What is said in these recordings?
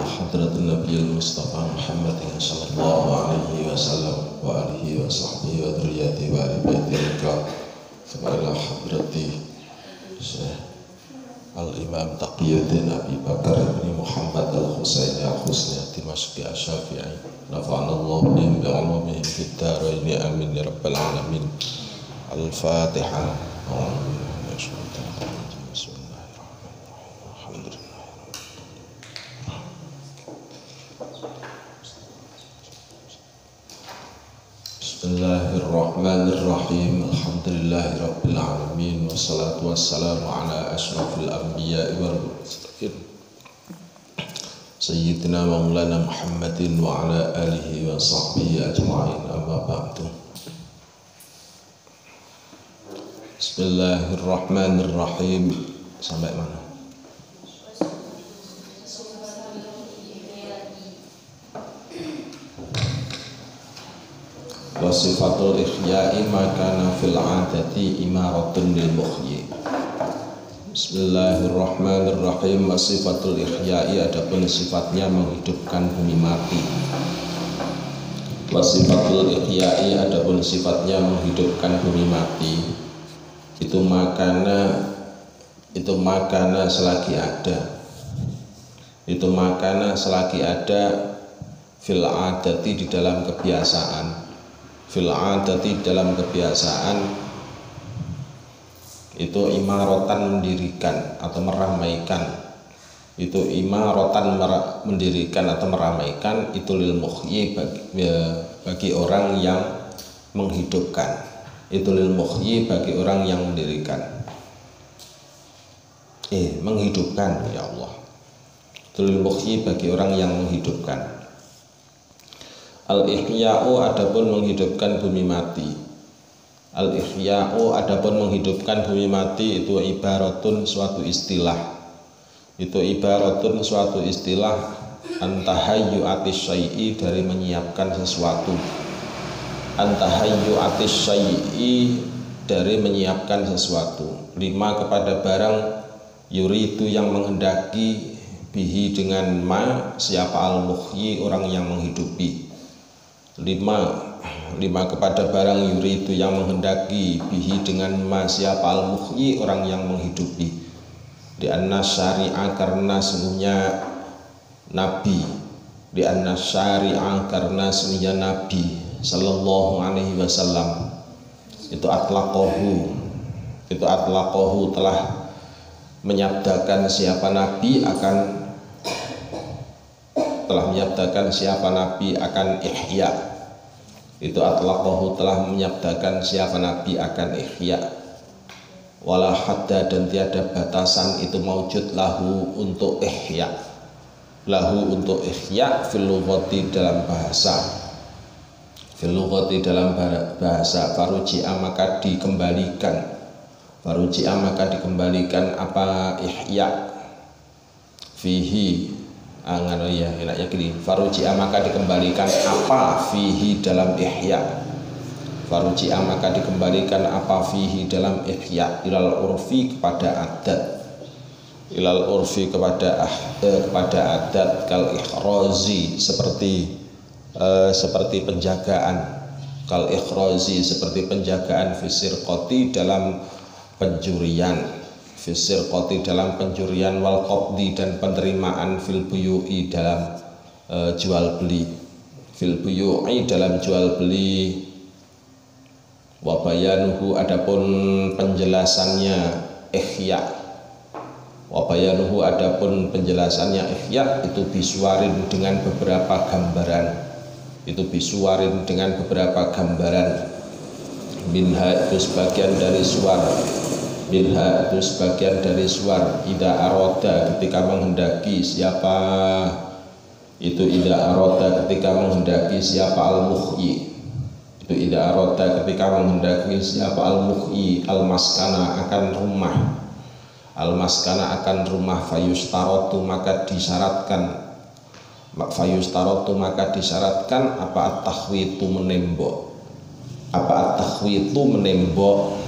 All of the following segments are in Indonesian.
hadratin Nabiyil Mustafa Muhammad sallallahu alaihi wasallam wa alihi wa sahbihi wa dzurriyyatihi wa ali baitihi ila hadrati Syekh Al-Imam Taqiyuddin Abi Bakar bin Muhammad Al-Husaini Al-Husni Dimashqi Asy-Syafi'i nafa'anallahu bihim bi'ulumihim fid dharain amin ya rabbal alamin. Al-Fatihah. Bismillahirrahmanirrahim. Alhamdulillahi rabbil alamin. Wassalatu wassalamu ala asyrafil anbiya'i wal mursalin Sayyidina Maulana Muhammadin wa ala alihi wa sahbihi ajma'in. Amma ba'du. Bismillahirrahmanirrahim. Sampai mana? Wasifatul ikhya'i makana fil 'adati imaratun lil mukhyi. Bismillahirrahmanirrahim. Wasifatul ikhya'i, adapun sifatnya menghidupkan bumi mati. Wasifatul ikhya'i, adapun sifatnya menghidupkan bumi mati. Itu makana selagi ada. Itu makana selagi ada fil 'adati, di dalam kebiasaan. Fil 'adati, dalam kebiasaan, itu imaratan mendirikan atau meramaikan. Itu imaratan mendirikan atau meramaikan, itu lil mukhyi, bagi orang yang menghidupkan. Itu lil mukhyi, bagi orang yang mendirikan. Menghidupkan, ya Allah. Itu lil mukhyi, bagi orang yang menghidupkan. Al-ihya'u, adapun menghidupkan bumi mati. Al-ihya'u, adapun menghidupkan bumi mati, itu ibaratun, suatu istilah. Itu ibaratun, suatu istilah, antahayyu atis syai'i, dari menyiapkan sesuatu. Antahayyu atis syai'i, dari menyiapkan sesuatu. Lima, kepada barang, yuridu, yang menghendaki, bihi, dengan ma, siapa al-mukhyi, orang yang menghidupi. Lima, kepada barang yuridu, yang menghendaki, bihi, dengan ma, siapa al-mukhyi, orang yang menghidupi. Di anna syari'a, karena sesungguhnya Nabi. Di anna syari'a, karena sesungguhnya Nabi sallallahu alaihi wasallam, itu atlaqahu, telah menyabdakan siapa Nabi akan ihya. Itu atlaqahu, telah menyabdakan siapa Nabi akan ihya. Wala hadda, dan tiada batasan itu maujud lahu, untuk ihya. Lahu, untuk ihya, fil lughati, dalam bahasa. Fil lughati, dalam bahasa. Faruji'a, maka dikembalikan. Faruji'a, maka dikembalikan apa ihya fihi. Enaknya gini. Faruji'a, maka dikembalikan apa fihi, dalam ihya. Faruji'a, maka dikembalikan apa fihi, dalam ihya. Ilal urfi, kepada adat. Ilal urfi, kepada adat. Kal ikhrazi, seperti penjagaan. Kal ikhrazi, seperti penjagaan. Fisirqati, dalam pencurian. Fisirqati, dalam pencurian. Wal qabdi, dan penerimaan. Fil buyu'i, dalam jual beli. Fil buyu'i, dalam jual beli. Wa bayanuhu, adapun penjelasannya ihya. Wa bayanuhu, adapun penjelasannya ihya, itu bisuarin, dengan beberapa gambaran. Itu bisuarin, dengan beberapa gambaran. Minha, itu sebagian dari suar. Minha, itu sebagian dari suar. Ida aroda, ketika menghendaki siapa. Itu ida aroda, ketika menghendaki siapa al-mukhyi. Itu ida aroda, ketika menghendaki siapa al-mukhyi. Al-maskana, akan rumah. Al-maskana, akan rumah. Fayustarotu, maka disyaratkan. Fayustarotu, maka disyaratkan apa at-takhwitu, menembok. Apa at-takhwitu, menembok.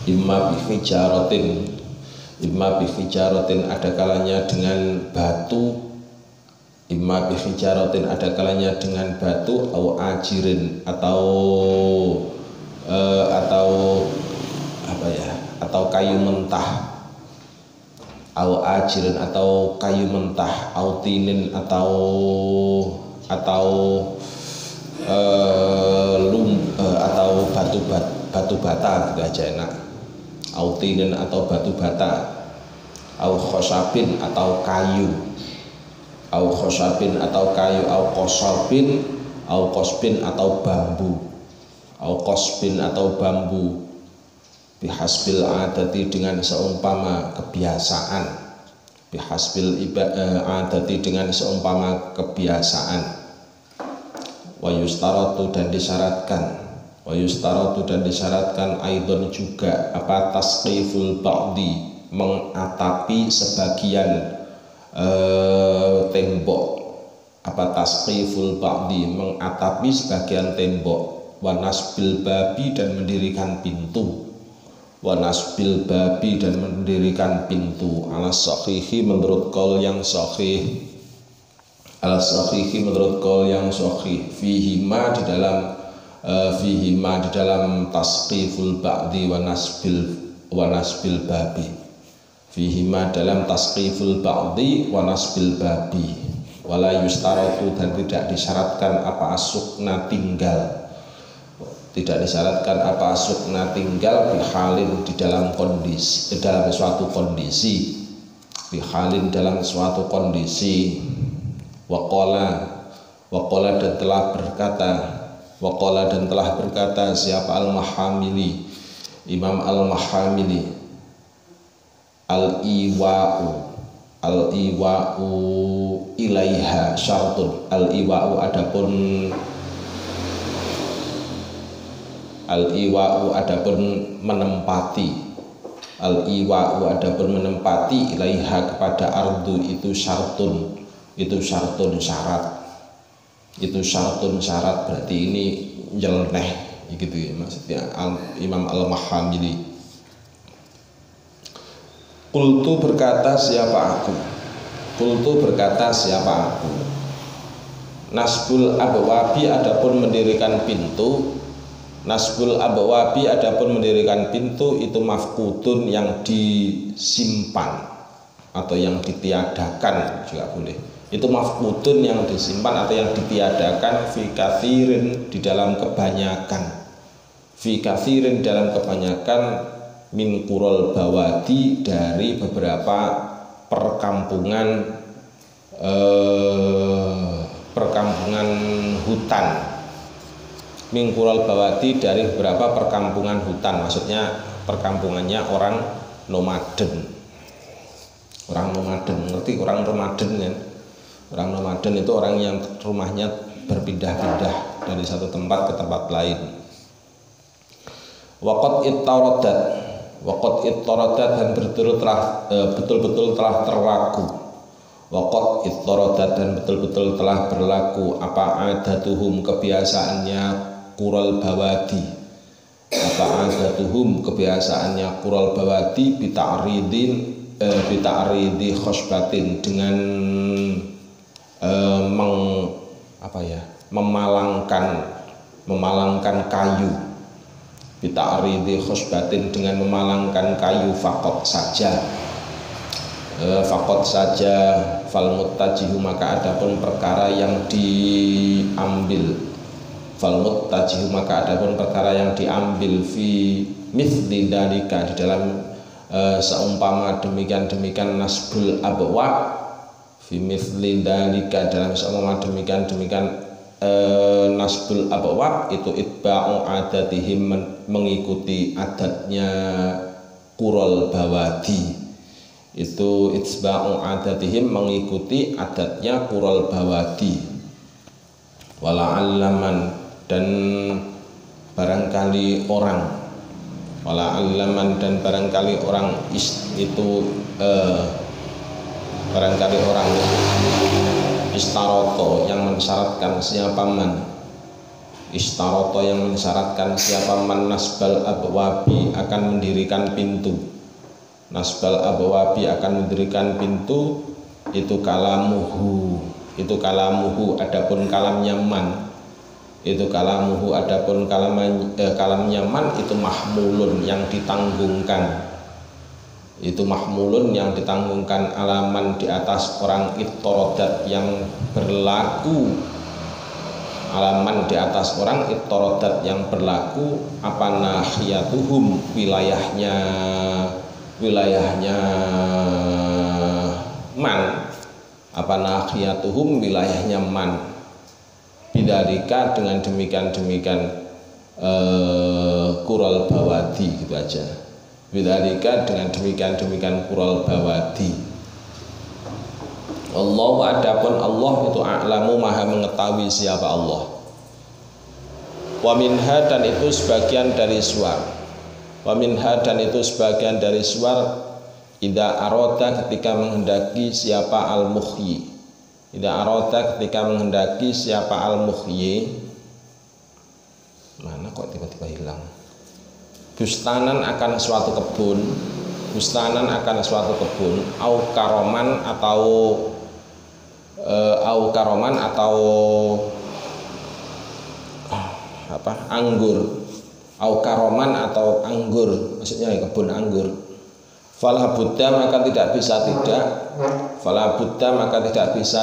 Imma bihijaratin, imma bi hijaratin ada kalanya dengan batu, imma bi hijaratin ada kalanya dengan batu, au ajirin atau apa ya, atau kayu mentah, au ajirin atau kayu mentah, au tinin atau batu bata gitu aja enak, au tinin atau batu bata, au khosabin atau kayu, au khosabin atau kayu, au kosbin atau bambu, au kosbin atau bambu, bihasbil adati dengan seumpama kebiasaan, bihasbil adati dengan seumpama kebiasaan, wa yustaratu dan disyaratkan aidon juga apa tasqiful ba'di mengatapi sebagian tembok, apa tasqiful ba'di mengatapi sebagian tembok, wa nasbil babi dan mendirikan pintu, wa nasbil babi dan mendirikan pintu, ala sahihi menurut qaul yang sahih, ala sahihi menurut qaul yang sahih, fihi ma di dalam tasqiful ba'di wa nasbil babi, fihi ma dalam tasqiful ba'di wa nasbil babi, wala yustaratu dan tidak disyaratkan apa asukna tinggal, tidak disyaratkan apa asukna tinggal bihalin di dalam kondisi, dalam suatu kondisi, bihalin dalam suatu kondisi, waqala dan telah berkata siapa al-Mahamili, Imam al-Mahamili, al-iwa'u ilaiha syartun, al-iwa'u adapun menempati, ilaiha kepada ardu itu syartun syarat, berarti ini nyeleneh gitu ya maksudnya Imam al-Mahamili. Qultu berkata siapa aku, nasbul abwabi adapun mendirikan pintu, itu mafkudun yang disimpan atau yang ditiadakan juga boleh, itu mafkudun yang disimpan atau yang ditiadakan, fi kathirin di dalam kebanyakan, min qurul bawadi dari beberapa perkampungan hutan, min qurul bawadi dari beberapa perkampungan hutan, maksudnya perkampungannya orang nomaden, ngerti orang nomaden kan? Orang nomaden itu orang yang rumahnya berpindah-pindah dari satu tempat ke tempat lain. Waqad ittaradat dan betul-betul telah terlaku. Waqad ittaradat dan betul-betul telah berlaku apa adatuhum kebiasaannya qurul bawadi. Qurul bawadi bita'ridi khosbatin dengan memalangkan kayu, bita'ridi khosbatin dengan memalangkan kayu, fakot saja fal muttajihu maka adapun perkara yang diambil, fi mithli dalika di dalam seumpama demikian nasbul abwa, fi mithli dalika dalam seumpama demikian nasbul abwa itu itba'u adatihim mengikuti adatnya qurul bawadi, itu itba'u adatihim mengikuti adatnya qurul bawadi. Wala'allaman dan barangkali orang istaroto yang mensyaratkan siapa man nasbal abwabi akan mendirikan pintu, nasbal abwabi akan mendirikan pintu, itu kalamuhu, adapun kalamnya man, itu kalamuhu, adapun kalamnya man itu mahmulun yang ditanggungan, itu mahmulun yang ditanggungan alaman di atas orang ittorodat yang berlaku, alaman di atas orang ittorodat yang berlaku apa nahiyatuhum, wilayahnya man, apa nahiyatuhum, wilayahnya man, bidzalika dengan demikian kural bawadi, gitu aja, bidzalika dengan demikian kural bawadi. Allah, adapun Allah itu a'lamu, maha mengetahui siapa Allah. Wa minha, dan itu sebagian dari suar, wa minha, dan itu sebagian dari suar, idza arada, ketika menghendaki siapa al-muhyi, idza arada, ketika menghendaki siapa al-muhyi, mana kok tiba-tiba hilang, bustanan akan suatu kebun, bustanan akan suatu kebun, au karoman atau apa, anggur, au karoman atau anggur, maksudnya kebun anggur. Fala buddha, maka tidak bisa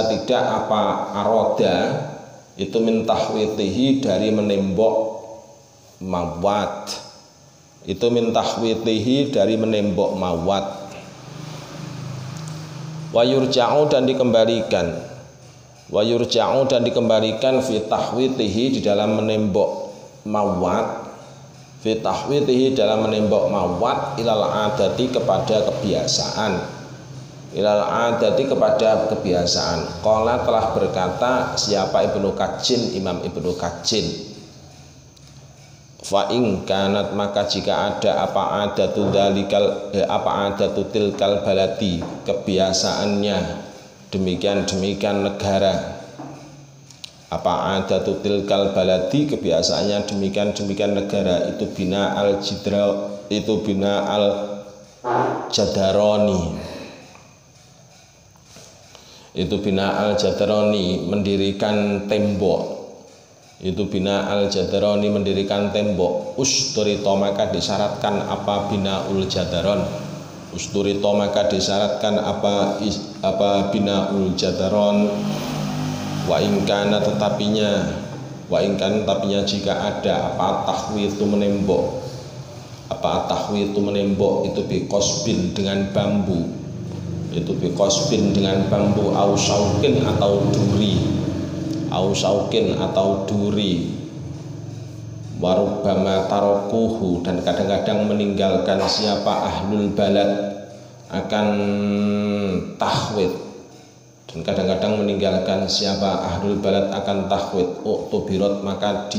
tidak apa aroda itu min tahwitihi, dari menembok mawat, itu min tahwitihi, dari menembok mawat. Wa yurja'u, dan dikembalikan fi tahwitihi, di dalam menembok mawat, fi tahwitihi, dalam menembok mawat, ilal adati, kepada kebiasaan, qala, telah berkata siapa Ibnu Kajin, Imam Ibnu Kajin, fa in kanat, maka jika ada apa adatu tilkal baladi, kebiasaannya demikian negara, apa adatu tilkal baladi, kebiasaannya demikian negara, itu bina al jadaroni, itu bina al jadaroni, mendirikan tembok, itu bina al jadaroni, mendirikan tembok. Usturito, maka disyaratkan apa binaul jadaron, usturito, maka disyaratkan apa binaul jadaron. Wa ingkana, tetapinya jika ada apa tahwitu menembok, itu bikosbin, dengan bambu, au saukin atau duri, warubbama tarokuhu, dan kadang-kadang meninggalkan siapa ahlul balad akan tahwid, dan kadang-kadang meninggalkan siapa ahlul balad akan tahwid. Uktubirot, maka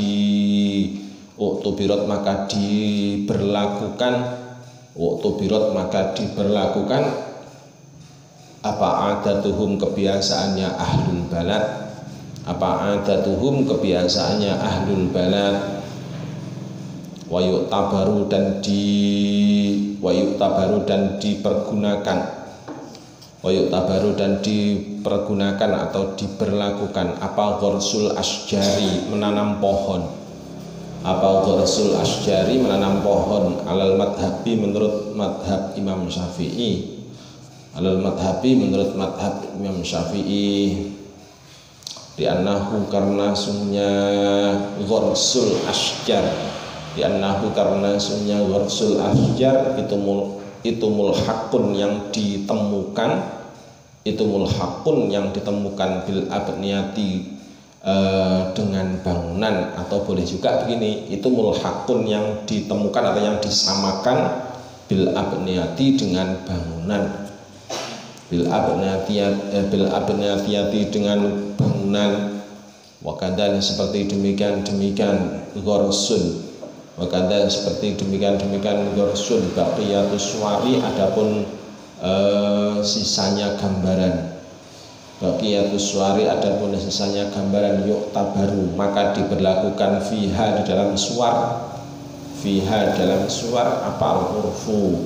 diberlakukan apa adatuhum, kebiasaannya ahlul balad, wa yu'tabaru, dan dipergunakan atau diberlakukan apa ghorsul asjari, menanam pohon, alal madhabi, menurut madhab Imam Syafi'i, di annahu, karena sungnya ghorsul asjar, itu mulhaqun, yang ditemukan, bil abniyati, dengan bangunan, atau boleh juga begini, itu mulhaqun, yang ditemukan atau yang disamakan, bil abniyati, dengan bangunan, bil abniyati, dengan bangunan. Wakadhan, seperti demikian ghorsun, wakadhan, seperti demikian ghorsun, baqiyatus suwari, adapun sisanya gambaran, baqiyatus suwari, adapun sisanya gambaran, yuktabaru, maka diberlakukan fiha, di dalam suar, apa al-urfu,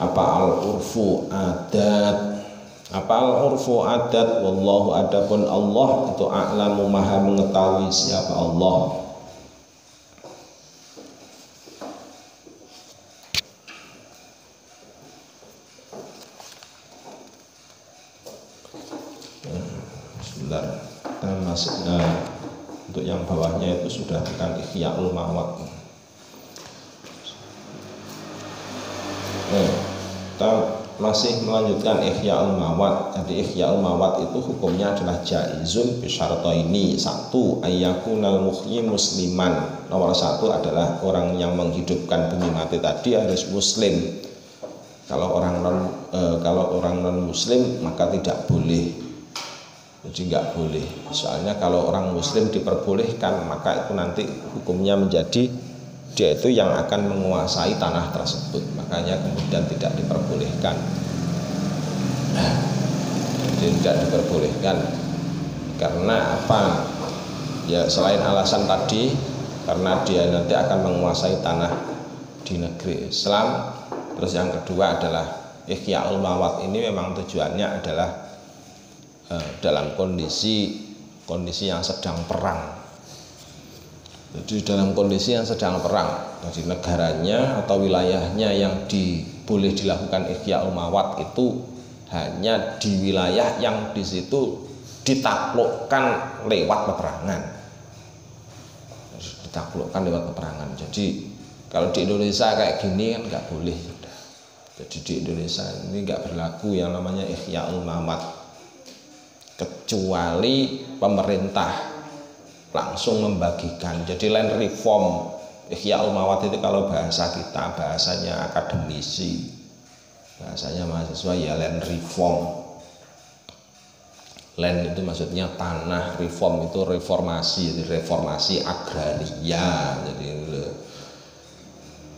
Apa al-urfu adat? Apa al-urfu adat? Wallahu adapun Allah itu a'lamu maha mengetahui siapa Allah. Sebentar, kita masuk untuk yang bawahnya itu sudah bukan Ihya'ul Mawad. Kita masih melanjutkan Ihya'ul Mawad. Jadi Ihya'ul Mawad itu hukumnya adalah jaizun bisyartaini. Satu, ayyakunal muhyi musliman. Nomor satu adalah orang yang menghidupkan bumi mati tadi harus muslim. Kalau orang non muslim maka tidak boleh. Jadi nggak boleh. Soalnya kalau orang muslim diperbolehkan, maka itu nanti hukumnya menjadi dia itu yang akan menguasai tanah tersebut. Makanya kemudian tidak diperbolehkan. Jadi tidak diperbolehkan. Karena apa? Ya selain alasan tadi, karena dia nanti akan menguasai tanah di negeri Islam. Terus yang kedua adalah Ihya'ul Mawad ini memang tujuannya adalah dalam kondisi yang sedang perang. Jadi dalam kondisi yang sedang perang, jadi negaranya atau wilayahnya yang boleh dilakukan Ihya'ul Mawad itu hanya di wilayah yang di situ ditaklukkan lewat peperangan. Ditaklukkan lewat peperangan. Jadi kalau di Indonesia kayak gini kan nggak boleh. Jadi di Indonesia ini nggak berlaku yang namanya Ihya'ul Mawad, kecuali pemerintah langsung membagikan. Jadi land reform, Ihya'ul Mawad itu kalau bahasa kita, bahasanya akademisi, bahasanya mahasiswa ya land reform. Land itu maksudnya tanah, reform itu reformasi, jadi reformasi agraria. Jadi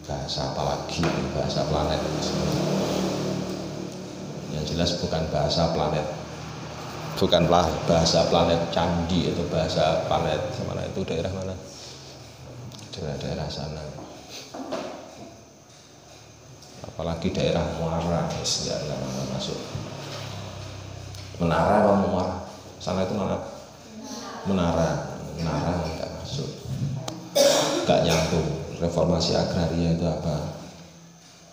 bahasa apa lagi, bahasa planet. Yang jelas bukan bahasa planet. Bukanlah bahasa planet Candi, itu bahasa planet mana itu, daerah mana? Daerah sana. Apalagi daerah Muara, daerah mana masuk? Menara apa Muara? Sana itu mana? Menara nggak masuk. Nggak nyambung. Reformasi agraria itu apa?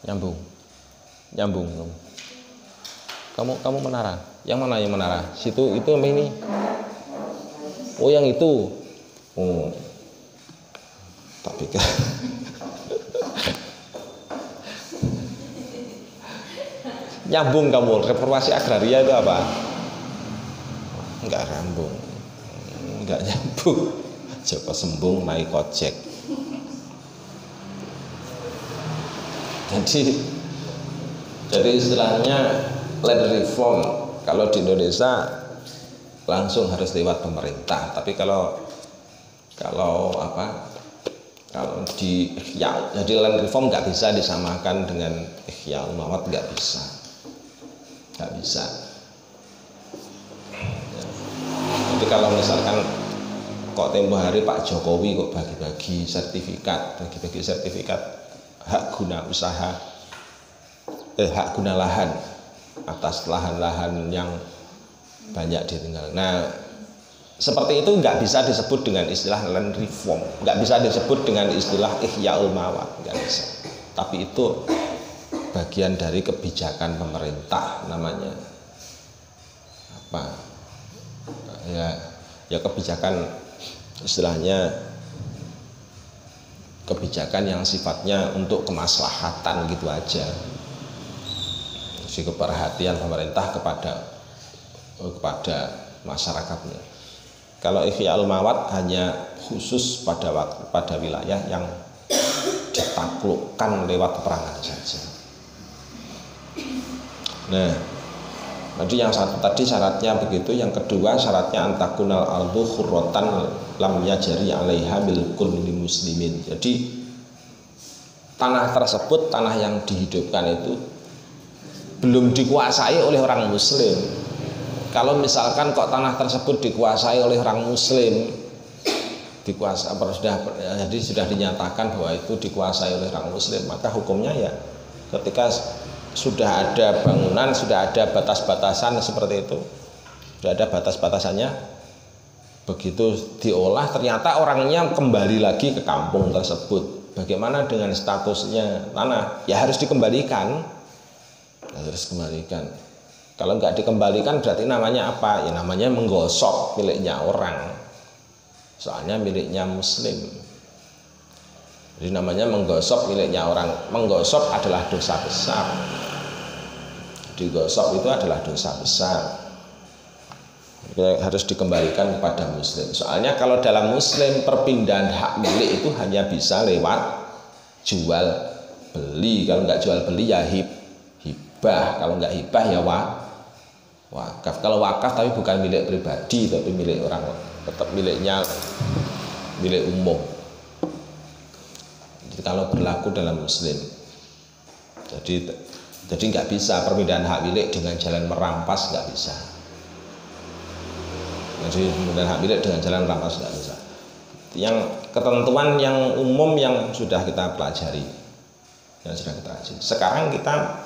Nyambung. Kamu menara. Yang mana yang menara? Situ itu apa ini? Oh yang itu. Oh. Tak pikir. Nyambung kamu. Reformasi agraria itu apa? Enggak nyambung. Joko Sembung naik ojek. Jadi istilahnya land reform kalau di Indonesia langsung harus lewat pemerintah. Tapi kalau di Ihya, jadi land reform nggak bisa disamakan dengan Ihya'ul Mawad, nggak bisa. Jadi kalau misalkan kok tempo hari Pak Jokowi kok bagi-bagi sertifikat hak guna usaha, hak guna lahan atas lahan-lahan yang banyak ditinggal. Nah, seperti itu nggak bisa disebut dengan istilah land reform, nggak bisa disebut dengan istilah Ihya'ul Mawad, nggak bisa. Tapi itu bagian dari kebijakan pemerintah, namanya apa? Ya kebijakan, istilahnya kebijakan yang sifatnya untuk kemaslahatan gitu aja. Si keperhatian pemerintah kepada masyarakatnya. Kalau Ihya'ul Mawad hanya khusus pada wilayah yang ditaklukkan lewat peperangan saja. Nah, jadi yang satu tadi syaratnya begitu, yang kedua syaratnya antakunal ardu khurratan lam yajri 'alaiha bil kulli muslimin. Jadi tanah tersebut, tanah yang dihidupkan itu belum dikuasai oleh orang muslim. Kalau misalkan kok tanah tersebut dikuasai oleh orang muslim, sudah dinyatakan bahwa itu dikuasai oleh orang muslim, maka hukumnya ya ketika sudah ada bangunan, sudah ada batas-batasan seperti itu, sudah ada batas-batasannya. Begitu diolah ternyata orangnya kembali lagi ke kampung tersebut. Bagaimana dengan statusnya tanah? Ya harus dikembalikan. Harus dikembalikan. Kalau nggak dikembalikan berarti namanya apa? Ya namanya menggosok miliknya orang. Soalnya miliknya muslim. Jadi namanya menggosok miliknya orang. Menggosok adalah dosa besar. Digosok itu adalah dosa besar. Harus dikembalikan kepada muslim. Soalnya kalau dalam muslim perpindahan hak milik itu hanya bisa lewat jual beli. Kalau nggak jual beli ya hibah. Kalau nggak hibah ya wakaf. Kalau wakaf tapi bukan milik pribadi tapi milik orang, tetap miliknya milik umum. Jadi kalau berlaku dalam muslim, jadi nggak bisa perpindahan hak milik dengan jalan merampas, nggak bisa. Jadi perpindahan hak milik dengan jalan merampas nggak bisa. Yang ketentuan yang umum yang sudah kita pelajari, Sekarang kita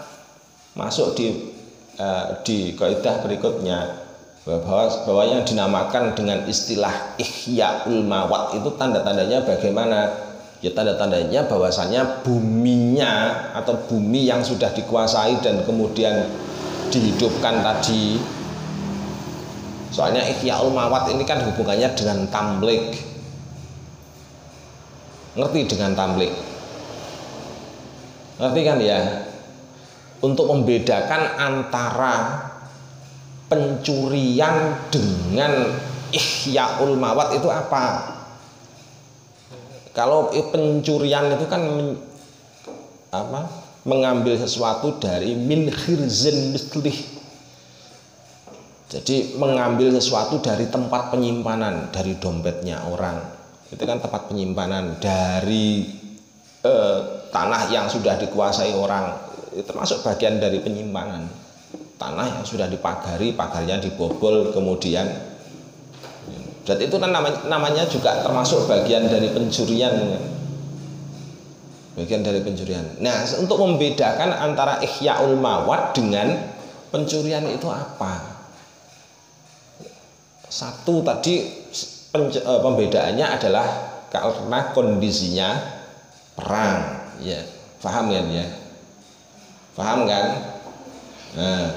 masuk di kaidah berikutnya bahwa yang dinamakan dengan istilah ihya'ul mawat itu tanda-tandanya bagaimana? Ya tanda-tandanya bahwasanya buminya atau bumi yang sudah dikuasai dan kemudian dihidupkan tadi. Soalnya ihya'ul mawat ini kan hubungannya dengan tamlik. Ngerti dengan tamlik? Ngerti kan ya? Untuk membedakan antara pencurian dengan ihya'ul mawat itu apa? Kalau pencurian itu kan mengambil sesuatu dari min khirzin mislih. Jadi mengambil sesuatu dari tempat penyimpanan, dari dompetnya orang. Itu kan tempat penyimpanan dari tanah yang sudah dikuasai orang. Itu termasuk bagian dari penyimpanan. Tanah yang sudah dipagari, pagarnya dibobol kemudian. Dan itu kan namanya juga termasuk bagian dari pencurian. Bagian dari pencurian. Nah, untuk membedakan antara ihya'ul mawat dengan pencurian itu apa? Satu tadi pembedaannya adalah karena kondisinya perang. Ya, paham kan ya? Paham kan? Nah,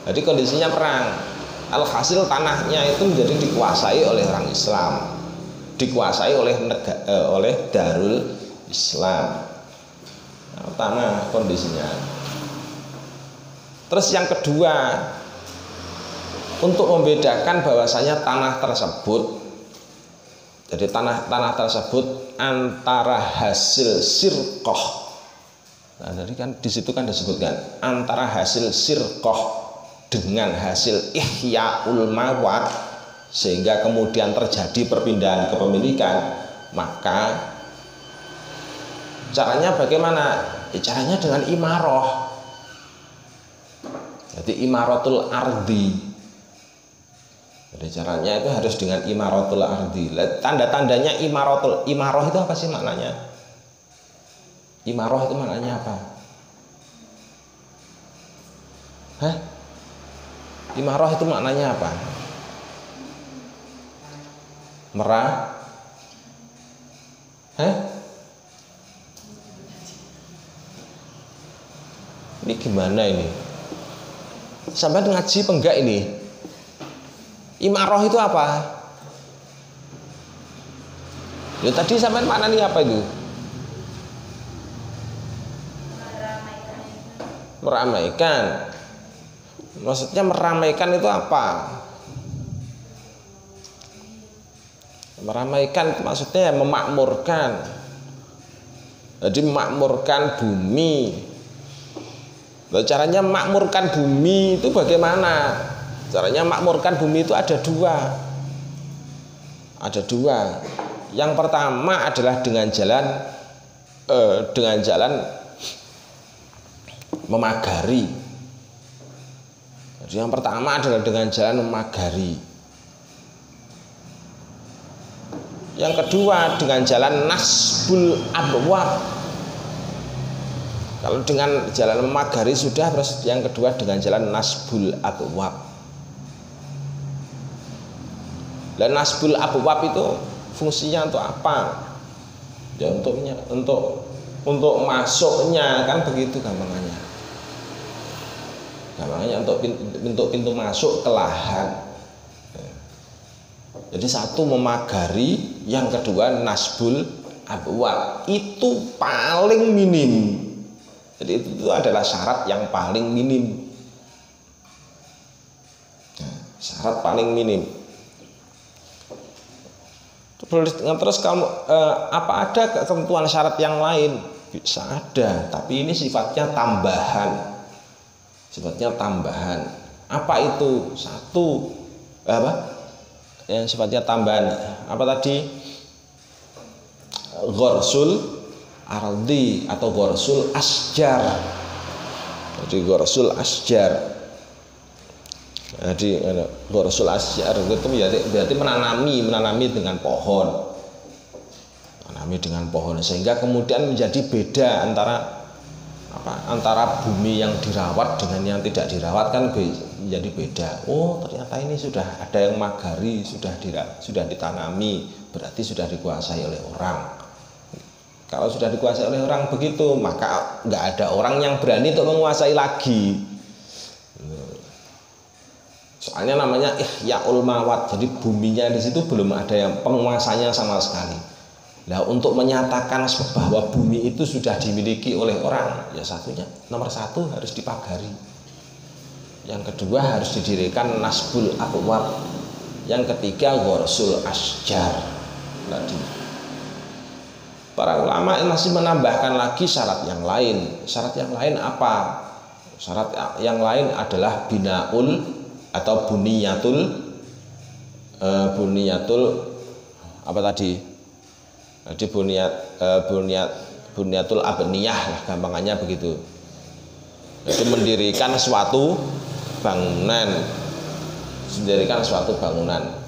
jadi kondisinya perang. Alhasil tanahnya itu menjadi dikuasai oleh orang Islam, dikuasai oleh Darul Islam. Nah, tanah kondisinya. Terus yang kedua, untuk membedakan bahwasanya tanah tersebut, jadi tanah tersebut antara hasil sirqah. Nah, jadi kan di situ kan disebutkan antara hasil sirqah dengan hasil ihya'ul mawat sehingga kemudian terjadi perpindahan kepemilikan, maka caranya bagaimana? Ya, caranya dengan imaroh. Jadi imaratul ardi. Jadi caranya itu harus dengan imaratul ardi. Tanda-tandanya imaroh itu apa sih maknanya? Imaroh itu maknanya apa? Hah? Imarah itu maknanya apa? Merah? Ini gimana ini? Sampai ngaji apa enggak ini? Imarah itu apa? Ya tadi sampai mana nih apa itu? Meramaikan. Maksudnya meramaikan itu apa? Meramaikan itu maksudnya memakmurkan. Jadi memakmurkan bumi. Nah, caranya memakmurkan bumi itu bagaimana? Caranya memakmurkan bumi itu ada dua. Ada dua. Yang pertama adalah dengan jalan memagari. Yang pertama adalah dengan jalan memagari. Yang kedua dengan jalan nasbul abwab. Kalau dengan jalan memagari sudah, terus yang kedua dengan jalan nasbul abwab. Dan nasbul abwab itu fungsinya untuk apa? Ya untuk masuknya, kan begitu gampangannya. Gampangannya untuk pintu masuk ke lahan. Jadi satu memagari, yang kedua nasbul abwab. Itu paling minim. Jadi itu adalah syarat yang paling minim. Syarat paling minim. Terus kamu apa ada ketentuan syarat yang lain? Bisa ada, tapi ini sifatnya tambahan. Sifatnya tambahan. Apa itu? Satu apa? Yang sifatnya tambahan. Apa tadi? Ghorsul ardi atau ghorsul asjar. Jadi ghorsul asjar. Jadi ghorsul asjar itu berarti menanami dengan pohon. Menanami dengan pohon sehingga kemudian menjadi beda antara bumi yang dirawat dengan yang tidak dirawat, kan menjadi beda. Oh, ternyata ini sudah ada yang magari, sudah ditanami, berarti sudah dikuasai oleh orang. Kalau sudah dikuasai oleh orang begitu, maka nggak ada orang yang berani untuk menguasai lagi. Soalnya namanya ihyaul mawat, jadi buminya di situ belum ada yang penguasanya sama sekali. Nah, untuk menyatakan bahwa bumi itu sudah dimiliki oleh orang, ya nomor satu harus dipagari. Yang kedua harus didirikan nasbul abwab. Yang ketiga ghorsul asjar. Tadi para ulama masih menambahkan lagi syarat yang lain. Syarat yang lain apa? Syarat yang lain adalah binaul atau buniyatul apa tadi? Jadi buniyatul abniyah lah gampangannya begitu. Itu mendirikan suatu bangunan.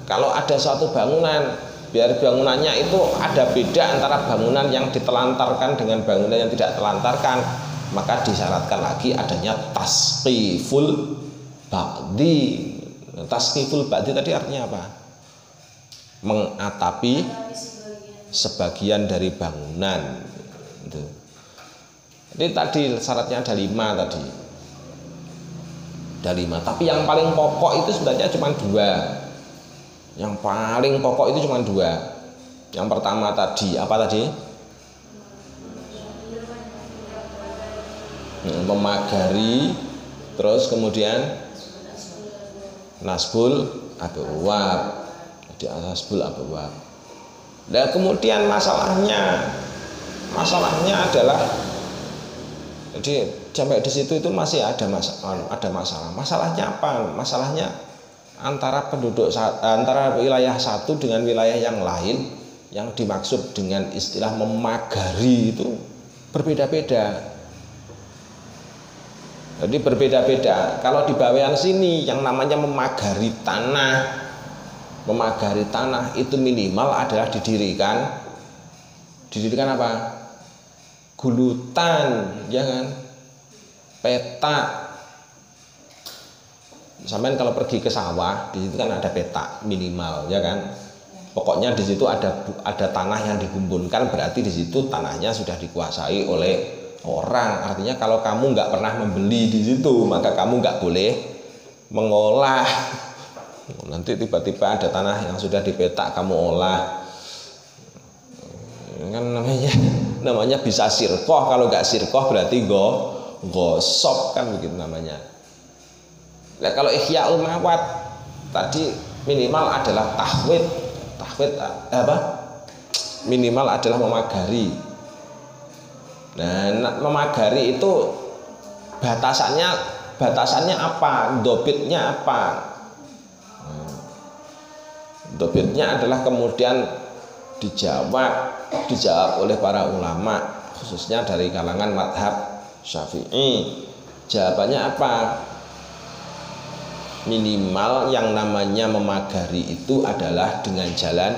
Kalau ada suatu bangunan, biar bangunannya itu ada beda antara bangunan yang ditelantarkan dengan bangunan yang tidak telantarkan, maka disyaratkan lagi adanya tasqiful ba'di. Tasqiful ba'di tadi artinya apa? Mengatapi sebagian dari bangunan. Jadi tadi syaratnya ada 5 tadi. Ada 5, tapi yang paling pokok itu sebenarnya cuma 2. Yang paling pokok itu cuma 2. Yang pertama tadi apa tadi? Memagari, terus kemudian nasbul abwab. Jadi nasbul abwab. Nah, kemudian masalahnya adalah, jadi sampai di situ itu masih ada masalah. Masalahnya apa? Masalahnya antara wilayah satu dengan wilayah yang lain, yang dimaksud dengan istilah memagari itu berbeda-beda. Jadi berbeda-beda. Kalau di bawean sini yang namanya memagari tanah itu minimal adalah didirikan apa? Gulutan, ya kan? Peta. Sampai kalau pergi ke sawah, di situ kan ada peta minimal, ya kan? Pokoknya di situ ada tanah yang digumbulkan, berarti di situ tanahnya sudah dikuasai oleh orang. Artinya kalau kamu nggak pernah membeli di situ, maka kamu nggak boleh mengolah. Nanti tiba-tiba ada tanah yang sudah dipetak kamu olah, kan namanya bisa sirkoh. Kalau nggak sirkoh berarti gosok, kan begitu namanya. Nah, kalau ihyaul mawat tadi minimal adalah tahwid apa? Minimal adalah memagari. Nah, memagari itu batasannya apa? Dobitnya apa? Dobitnya adalah kemudian dijawab oleh para ulama, khususnya dari kalangan madhab Syafi'i. Jawabannya apa? Minimal yang namanya memagari itu adalah dengan jalan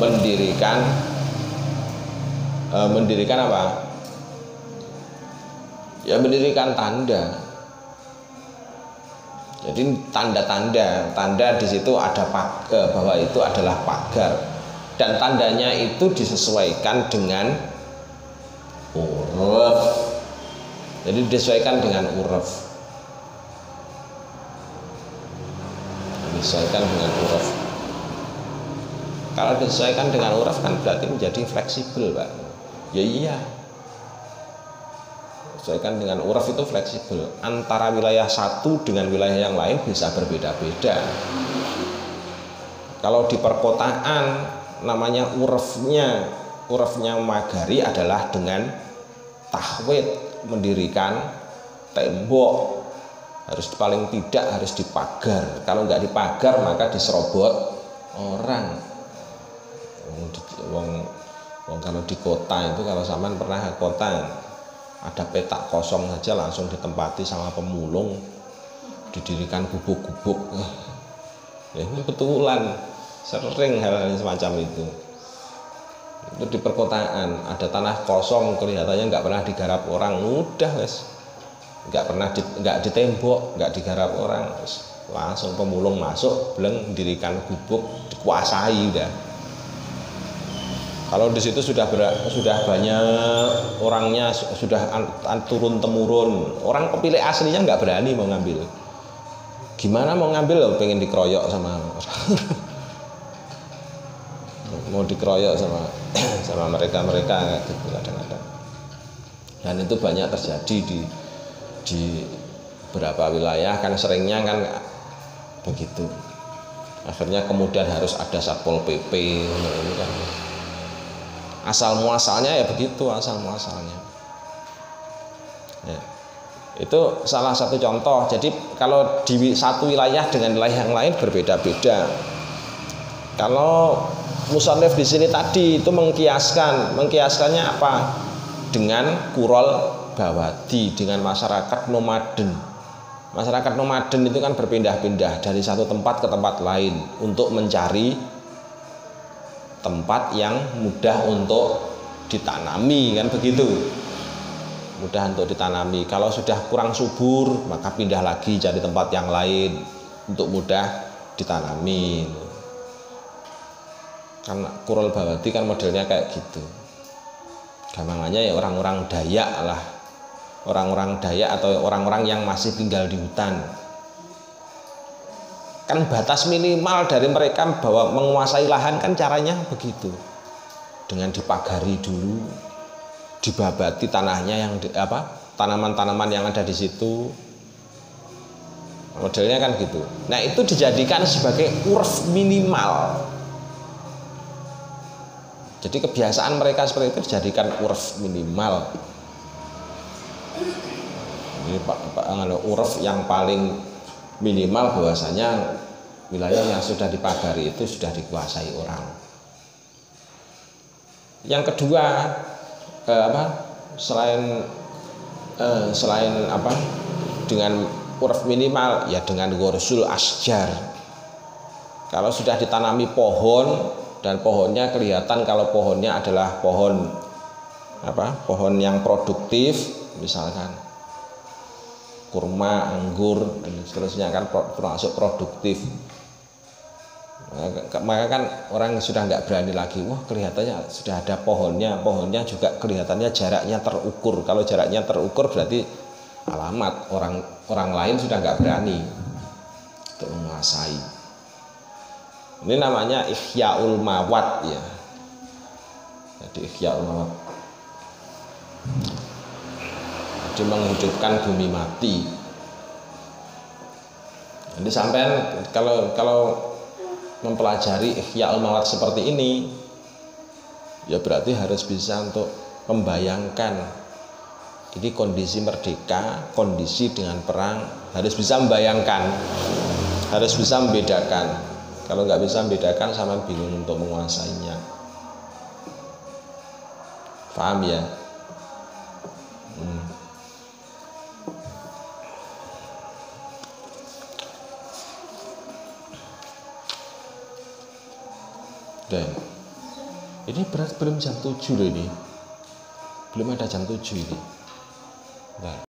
mendirikan apa? Ya mendirikan tanda. Jadi tanda di situ ada pagar, bahwa itu adalah pagar, dan tandanya itu disesuaikan dengan uruf. Jadi disesuaikan dengan uruf. Disesuaikan dengan uruf. Kalau disesuaikan dengan uruf kan berarti menjadi fleksibel, Pak. Ya iya. Disesuaikan dengan uruf itu fleksibel. Antara wilayah satu dengan wilayah yang lain bisa berbeda-beda. Kalau di perkotaan namanya urufnya Magari adalah dengan tahwid, mendirikan tembok, harus paling tidak harus dipagar. Kalau nggak dipagar maka diserobot orang. Kalau di kota itu, kalau sampean pernah ke kota, ada petak kosong saja langsung ditempati sama pemulung, didirikan gubuk-gubuk. Ya, ini betulan, sering hal-hal semacam itu. Itu di perkotaan ada tanah kosong kelihatannya nggak pernah digarap orang, udah guys, nggak ditembok, nggak digarap orang, langsung pemulung masuk, beleng dirikan gubuk, dikuasai udah. Kalau di situ sudah banyak orangnya, sudah turun temurun, orang kepilih aslinya nggak berani mau ngambil. Gimana mau ngambil loh, pengen dikeroyok sama mau dikeroyok sama mereka gitu kadang-kadang. Dan itu banyak terjadi di beberapa wilayah, kan seringnya kan begitu. Akhirnya kemudian harus ada Satpol PP, ini kan. Asal muasalnya ya begitu, asal muasalnya. Ya. Itu salah satu contoh. Jadi kalau di satu wilayah dengan wilayah yang lain berbeda-beda. Kalau musannif di sini tadi itu mengkiaskannya apa? Dengan Kurol Bawadi, dengan masyarakat nomaden. Masyarakat nomaden itu kan berpindah-pindah dari satu tempat ke tempat lain untuk mencari tempat yang mudah untuk ditanami, kan begitu, mudah untuk ditanami. Kalau sudah kurang subur maka pindah lagi cari tempat yang lain untuk mudah ditanami. Karena Kurol Bawadi kan modelnya kayak gitu. Gampangannya ya orang-orang Dayak lah, orang-orang Dayak atau orang-orang yang masih tinggal di hutan. Kan batas minimal dari mereka bahwa menguasai lahan kan caranya begitu, dengan dipagari dulu, dibabati tanahnya yang tanaman-tanaman yang ada di situ, modelnya kan gitu. Nah itu dijadikan sebagai uruf minimal. Jadi kebiasaan mereka seperti itu dijadikan uruf minimal. Ini uruf yang paling minimal bahwasanya wilayah yang sudah dipagari itu sudah dikuasai orang. Yang kedua, selain dengan uruf minimal ya dengan ghorsul asjar. Kalau sudah ditanami pohon dan pohonnya kelihatan kalau pohonnya adalah pohon yang produktif, misalkan kurma, anggur dan seterusnya, kan termasuk produktif. Maka kan orang sudah nggak berani lagi, wah kelihatannya sudah ada pohonnya juga kelihatannya jaraknya terukur. Kalau jaraknya terukur berarti alamat orang lain sudah nggak berani untuk menguasai. Ini namanya ihya'ul mawat ya. Jadi ihya'ul mawat, menghidupkan bumi mati. Jadi sampean kalau mempelajari ihya'ul mawat seperti ini, ya berarti harus bisa untuk membayangkan ini kondisi merdeka, kondisi dengan perang, harus bisa membayangkan, harus bisa membedakan. Kalau nggak bisa membedakan, sampean bingung untuk menguasainya. Paham ya? Dan ini berat belum jam 7 loh ini. Belum ada jam 7 ini. Nah.